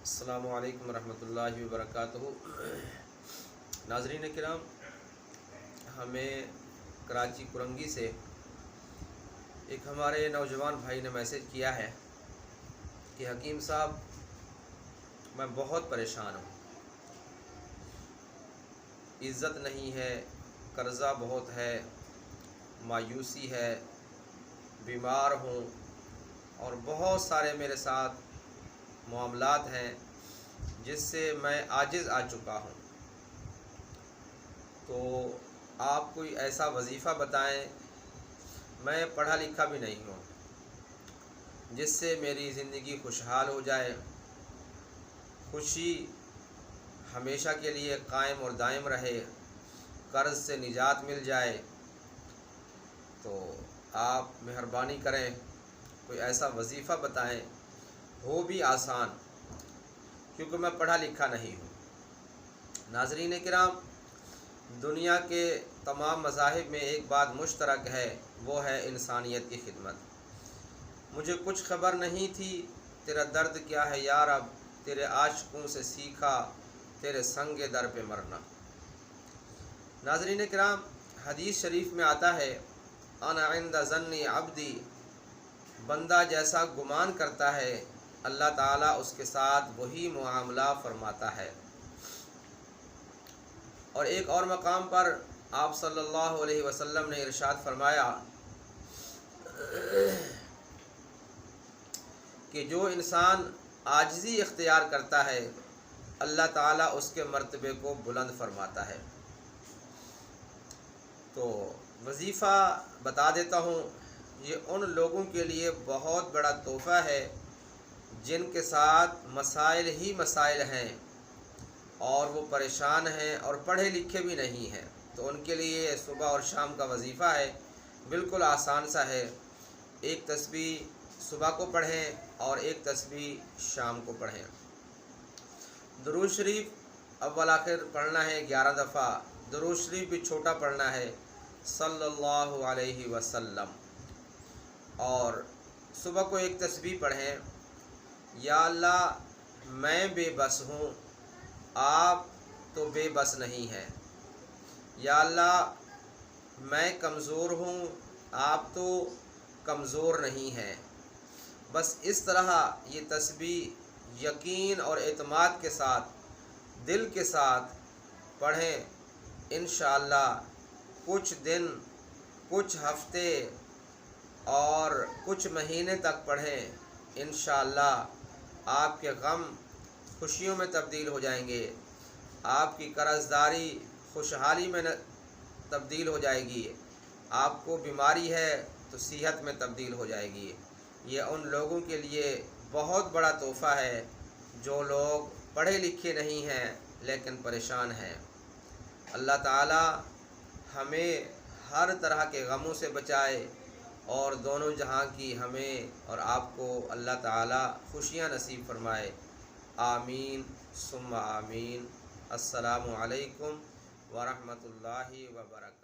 السلام علیکم ورحمۃ اللہ وبرکاتہ۔ ناظرین کرام، ہمیں کراچی کرنگی سے ایک ہمارے نوجوان بھائی نے میسج کیا ہے کہ حکیم صاحب، میں بہت پریشان ہوں، عزت نہیں ہے، قرضہ بہت ہے، مایوسی ہے، بیمار ہوں اور بہت سارے میرے ساتھ معاملات ہیں جس سے میں عاجز آ چکا ہوں۔ تو آپ کوئی ایسا وظیفہ بتائیں، میں پڑھا لکھا بھی نہیں ہوں، جس سے میری زندگی خوشحال ہو جائے، خوشی ہمیشہ کے لیے قائم اور دائم رہے، قرض سے نجات مل جائے۔ تو آپ مہربانی کریں، کوئی ایسا وظیفہ بتائیں، ہو بھی آسان، کیونکہ میں پڑھا لکھا نہیں ہوں۔ ناظرین کرام، دنیا کے تمام مذاہب میں ایک بات مشترک ہے، وہ ہے انسانیت کی خدمت۔ مجھے کچھ خبر نہیں تھی، تیرا درد کیا ہے یا رب، تیرے عاشقوں سے سیکھا، تیرے سنگ در پہ مرنا۔ ناظرین کرام، حدیث شریف میں آتا ہے، انا عند ظن عبدی، بندہ جیسا گمان کرتا ہے اللہ تعالیٰ اس کے ساتھ وہی معاملہ فرماتا ہے۔ اور ایک اور مقام پر آپ صلی اللہ علیہ وسلم نے ارشاد فرمایا کہ جو انسان عاجزی اختیار کرتا ہے اللہ تعالیٰ اس کے مرتبے کو بلند فرماتا ہے۔ تو وظیفہ بتا دیتا ہوں، یہ ان لوگوں کے لیے بہت بڑا تحفہ ہے جن کے ساتھ مسائل ہی مسائل ہیں اور وہ پریشان ہیں اور پڑھے لکھے بھی نہیں ہیں۔ تو ان کے لیے صبح اور شام کا وظیفہ ہے، بالکل آسان سا ہے۔ ایک تسبیح صبح کو پڑھیں اور ایک تسبیح شام کو پڑھیں۔ درود شریف اول آخر پڑھنا ہے 11 دفعہ، درود شریف بھی چھوٹا پڑھنا ہے، صلی اللہ علیہ وسلم۔ اور صبح کو ایک تسبیح پڑھیں، یا اللہ میں بے بس ہوں، آپ تو بے بس نہیں ہیں۔ یا اللہ میں کمزور ہوں، آپ تو کمزور نہیں ہیں۔ بس اس طرح یہ تسبیح یقین اور اعتماد کے ساتھ، دل کے ساتھ پڑھیں۔ انشاءاللہ کچھ دن، کچھ ہفتے اور کچھ مہینے تک پڑھیں، انشاءاللہ آپ کے غم خوشیوں میں تبدیل ہو جائیں گے، آپ کی قرض داری خوشحالی میں تبدیل ہو جائے گی، آپ کو بیماری ہے تو صحت میں تبدیل ہو جائے گی۔ یہ ان لوگوں کے لیے بہت بڑا تحفہ ہے جو لوگ پڑھے لکھے نہیں ہیں لیکن پریشان ہیں۔ اللہ تعالی ہمیں ہر طرح کے غموں سے بچائے اور دونوں جہاں کی ہمیں اور آپ کو اللہ تعالی خوشیاں نصیب فرمائے۔ آمین ثم آمین۔ السلام علیکم ورحمۃ اللہ وبرکاتہ۔